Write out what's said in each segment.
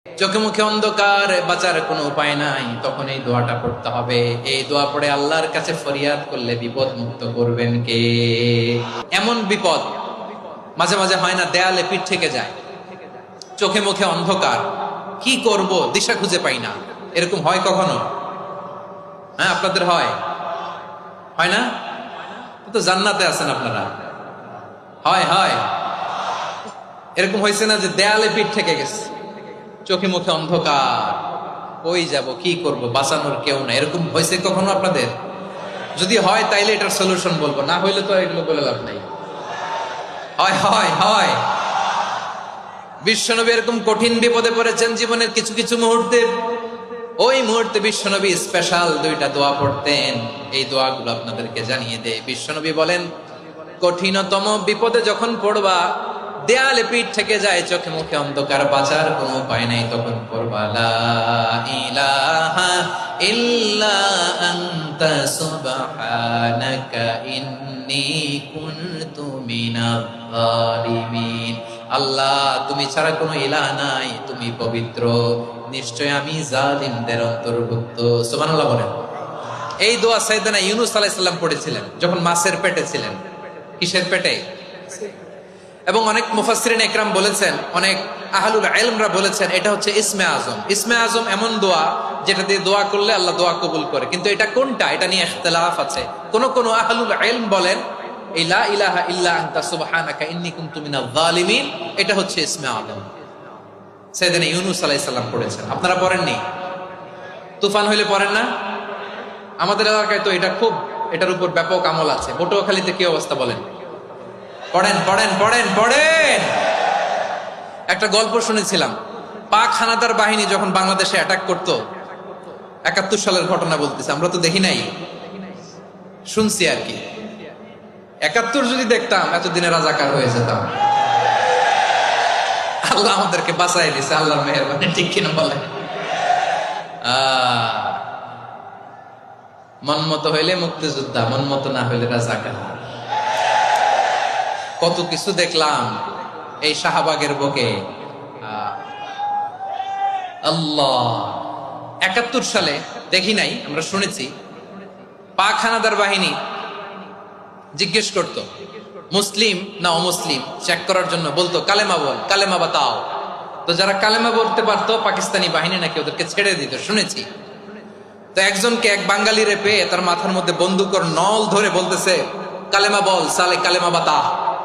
চোখে মুখে অন্ধকার, বাঁচার কোনো উপায় নাই, তখন এই দোয়াটা পড়তে হবে। এই দোয়া পড়ে আল্লাহর কাছে ফরিয়াদ করলে বিপদ মুক্ত করবেন কে? এমন বিপদ মাঝে মাঝে হয় না, দেয়ালে পিঠ থেকে যায়, চোখে মুখে অন্ধকার, কি করব দিশা খুঁজে পাই না, এরকম হয় কখনো? হ্যাঁ, আপনাদের হয়? হয় না? তো জান্নাতে আছেন আপনারা। হয় হয় এরকম হয়েছে না যে দেয়ালে পিঠ থেকে গেছে, চোখে মুখে অন্ধকার, কই যাব, কি করব, বাঁচানোর কেউ না, এরকম হয়েছে কখনো আপনাদের? যদি হয় তাইলে এটার সলিউশন বলবো, না হইলে তো এগুলো বলে লাভ নাই। হয় হয় হয় বিশ্বনবী এরকম কঠিন বিপদে পড়েছেন জীবনের কিছু কিছু মুহূর্তে। ওই মুহূর্তে বিশ্বনবী স্পেশাল দুইটা দোয়া পড়তেন। এই দোয়াগুলো আপনাদেরকে জানিয়ে দেয়। বিশ্বনবী বলেন, কঠিনতম বিপদে যখন পড়বা, দেয়ালে পিঠ থেকে যায়, চোখে মুখে অন্ধকার, বাঁচার কোনো উপায় নাই, তখন পড়বা লা ইলাহা ইল্লা আনতা সুবহানাকা ইন্নী কুনতু মিনাজ জালিমিন। আল্লাহ, তুমি ছাড়া কোনো ইলাহ নাই, তুমি পবিত্র, নিশ্চয় আমি জালিমদের অন্তর্ভুক্ত। সুবহানাল্লাহ বলেন। এই দোয়া সাইয়েদনা ইউনূস আলাইহিস সালাম পড়েছিলেন যখন মাছের পেটে ছিলেন। কিসের পেটে? এবং অনেক মুফাসসিরিন ইকরাম বলেছেন, অনেক আহলুল ইলমরা বলেছেন, এটা হচ্ছে ইসমে আজম। ইসমে আজম এমন দোয়া যেটা দিয়ে দোয়া করলে আল্লাহ দোয়া কবুল করে, কিন্তু এটা কোনটা, এটা নিয়ে ইখতিলাফ আছে। কোন কোন আহলুল ইলম বলেন এই লা ইলাহা ইল্লা আনতা সুবহানাকা ইন্নী কুনতু মিনাজ জালিমিন, এটা হচ্ছে ইসমে আজম। সাইয়েদনা ইউনূস আলাইহিস সালাম পড়েছেন। আপনারা পড়েননি? তুফান হইলে পড়েন না? আমাদের এলাকায় তো এটা খুব, এটার উপর ব্যাপক আমল আছে। পটুয়াখালীতে কি অবস্থা বলেন? পড়েন পড়েন পড়েন পড়েন। একটা গল্প শুনেছিলাম, পাক হানাদার বাহিনী যখন বাংলাদেশে অ্যাটাক করতো, ৭১ সালের ঘটনা বলতেছে, আমরা তো দেখি নাই, শুনছি আর কি। ৭১ যদি দেখতাম এতদিনে রাজাকার হয়ে যেতাম। আল্লাহ আমাদেরকে বাঁচাই দিছে, আল্লাহর মেহেরবানি, ঠিক কিনা বলে? মন মতো হইলে মুক্তিযোদ্ধা, মন মতো না হইলে রাজাকার। কত কিছু দেখলাম এই শাহবাগের বুকে। আল্লাহ, ৭১ সালে দেখি নাই, আমরা শুনেছি পাক হানাদার বাহিনী জিজ্ঞেস করত মুসলিম না অমুসলিম চেক করার জন্য, বলতো কালেমা বল, কালেমা বাতাও। তো যারা কালেমা বলতে পারতো পাকিস্তানি বাহিনী নাকি ওদেরকে ছেড়ে দিত, শুনেছি। তো একজনকে, এক বাঙালিরে পেয়ে তার মাথার মধ্যে বন্দুকের নল ধরে বলতেছে, কালেমা বল সালে, কালেমা বাতা,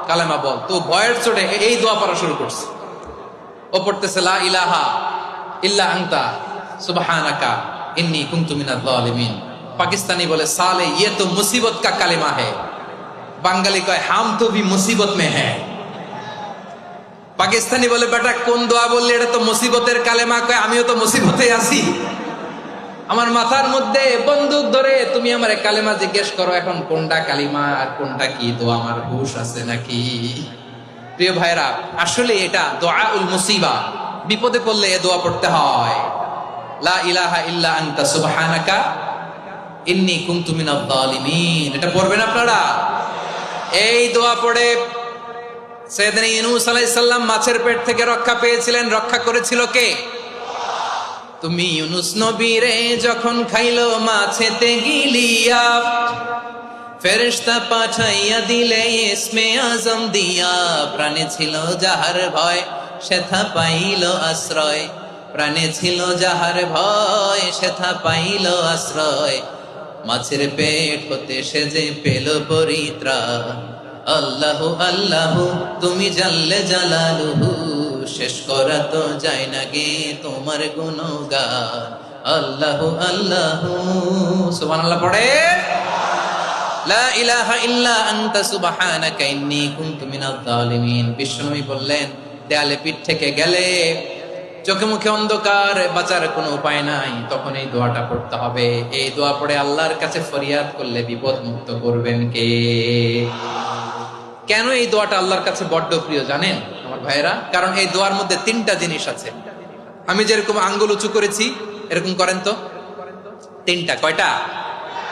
কালেমা বল। তো ভয়ের চোটে এই দোয়া পড়া শুরু করছে। ও পড়তেছে লা ইলাহা ইল্লা আনতা সুবহানাকা ইন্নী কুনতু মিনাজ জালিমিন। পাকিস্তানি বলে সালে ইয়ে তো মুসিবত কা কালেমা है। বাঙালি কয় হাম তো ভি মুসিবত মে হ্যায়। পাকিস্তানি বলে বেটা কোন দোয়া বললি, এটা তো মুসিবতের কালেমা। কয় আমিও তো মুসিবতে আছি, আমার মাথার মধ্যে বন্দুক ধরে তুমি আমার কালেমা জিজ্ঞেস করো, এখন কোনটা কালিমা আর কোনটা কি দোয়া, আমার হুশ আছে নাকি? প্রিয় ভাইরা, আসলে এটা দুআউল মুসিবা, বিপদে পড়লে এ দোয়া পড়তে হয়। লা ইলাহা ইল্লা আনতা সুবহানাকা ইন্নী কুনতু মিনাজ জালিমিন, এটা পড়বেন আপনারা। এই দোয়া পড়ে সাইয়েদনা ইউনূস আলাইহিস সালাম মাছের পেট থেকে রক্ষা পেয়েছিলেন। রক্ষা করেছিল কে? তুমি ইউনূস নবীরে যখন খাইলো মাছেতে গিলিয়া, ফেরেশতা পাঠাইয়া দিলে ইসমে আজম দিয়া। প্রাণে ছিল যাহার ভয় সেথা পাইল আশ্রয়, প্রাণে ছিল যাহার ভয় সেথা পাইল আশ্রয়। মাছের পেট হতে সে যে পেল পরিত্রাণ। আল্লাহু আল্লাহু তুমি জাল্লে জালালুহু, শেষ করা তো যায় না গে তোমার গুণগান। আল্লাহু আল্লাহু, সুবহানাল্লাহ পড়ে। লা ইলাহা ইল্লা আনতা সুবহানাকা ইন্নী কুনতু মিনাজ জালিমিন। বিশ্বনবী বললেন, দেয়ালে পিঠ থেকে গেলে, চোখে মুখে অন্ধকার, বাঁচার কোনো উপায় নাই, তখন এই দোয়াটা পড়তে হবে। এই দোয়া পড়ে আল্লাহর কাছে ফরিয়াদ করলে বিপদ মুক্ত করবেন কে? কেন এই দোয়াটা আল্লাহর কাছে বড্ড প্রিয় জানেন আমার ভাইয়েরা? কারণ এই দোয়ার মধ্যে 3টা জিনিস আছে। আমি যেরকম আঙ্গুল উঁচু করেছি এরকম করেন তো। 3টা। কয়টা?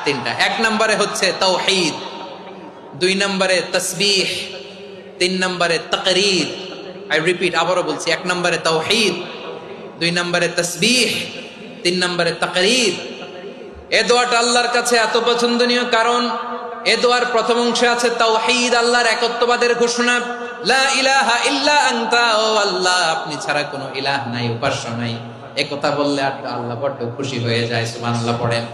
3টা। 1 নম্বরে হচ্ছে তাওহীদ, 2 নম্বরে তাসবিহ, 3 নম্বরে তাকরীর। আই রিপিট, আবারও বলছি, 1 নম্বরে তাওহীদ, 2 নম্বরে তাসবিহ, 3 নম্বরে তাকরীর। এ দোয়াটা আল্লাহর কাছে এত পছন্দনীয় কারণ এ দোয়ার প্রথম অংশে আছে তাওহীদ, আল্লাহর একত্ববাদের ঘোষণা। লা ইলাহা ইল্লা আনতা, ও আল্লাহ আপনি ছাড়া কোনো ইলাহ নাই, উপাস্য নাই। এ কথা বললে আল্লাহ বড় খুশি হয়ে যায়, সুবহানাল্লাহ পড়েন।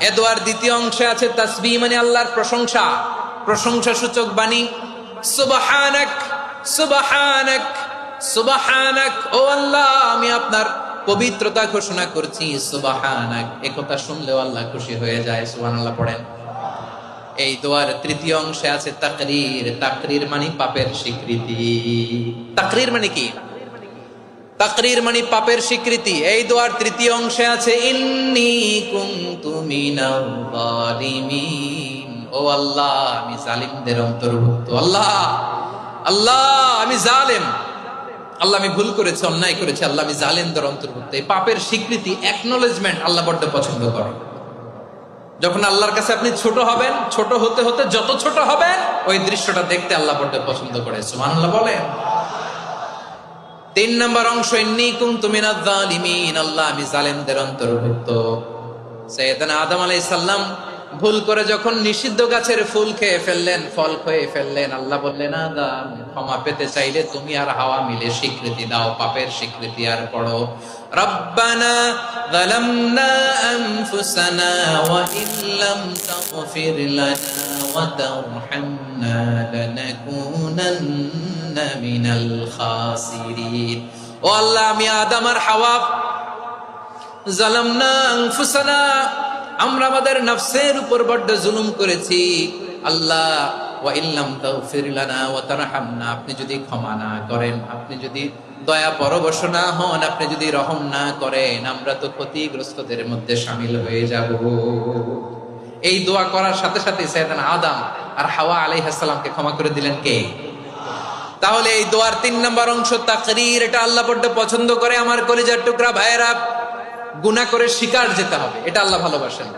এ দোয়ার দ্বিতীয় অংশে আছে তাসবিহ, মানে আল্লাহর প্রশংসা, প্রশংসা সূচক বাণী। সুবহানাক সুবহানাক সুবহানাক, ও আল্লাহ আমি আপনার পবিত্রতা ঘোষণা করছি, সুবহানাক। এ কথা শুনলেও আল্লাহ খুশি হয়ে যায়, সুবহানাল্লাহ পড়েন। এই দোয়ার তৃতীয় অংশে আছে তাকরীর, তাকরীর মানে পাপের স্বীকৃতি। তাকরীর মানে কি? তাকরীর মানে পাপের স্বীকৃতি। এই দোয়ার তৃতীয় অংশে আছে ইন্নী কুনতু মিনাল যালিমিন, ও আল্লাহ আমি জালিমদের অন্তর্ভুক্ত। আল্লাহ আল্লাহ আমি জালেম, আল্লাহ আমি ভুল করেছি, অন্যায় করেছি, আল্লাহ আমি জালেমদের অন্তর্ভুক্ত। এই পাপের স্বীকৃতি, অ্যাকনলেজমেন্ট আল্লাহ বড় পছন্দ করেন। যখন আল্লাহর কাছে আপনি ছোট হবেন, ছোট হতে হতে যত ছোট হবেন ওই দৃশ্যটা দেখতে আল্লাহ বড় পছন্দ করে, সুবহানাল্লাহ বলেন। 3 নম্বর অংশ ইন্নী কুনতু মিনাজ জালিমিন, আল্লাহ আমি জালেমদের অন্তর্ভুক্ত। সাইয়েদনা আদম আলাইহিস সালাম ভুল করে যখন নিষিদ্ধ গাছের ফুল খেয়ে ফেললেন, ফল খেয়ে ফেললেন, আল্লাহ বললেন আদম ক্ষমা পেতে চাইলে তুমি আর হাওয়া মিলে স্বীকৃতি দাও, পাপের স্বীকৃতি। আর পড়ো রব্বানা যালামনা আনফুসানা ওয়া ইল্লাম তাগফির লানা ওয়া তারহামনা লানাকুনান্না মিনাল খাসিরিন। ও আল্লাহ আমি আদম আর হাওয়া যালামনা আনফুসানা, আমরা আমাদের নফসের উপর বড় জুলুম করেছি। আল্লাহ ওয়া ইল্লাম তাগফির লানা ওয়া তারহামনা, আপনি যদি ক্ষমা না করেন, আপনি যদি দয়া পরবশ না হন, আপনি যদি রহম না করেন, আমরা তো ক্ষতিগ্রস্তদের মধ্যে শামিল হয়ে যাব। এই দোয়া করার সাথে সাথে সাইয়েদনা আদম আর হাওয়া আলাইহিস সালামকে ক্ষমা করে দিলেন কে? তাহলে এই দোয়ার 3 নম্বর অংশ তাকরীর, এটা আল্লাহ বড় পছন্দ করে। আমার কলিজার টুকরা ভাইয়েরা, গুনাহ করে শিকার যেতে হবে, এটা আল্লাহ ভালোবাসেন।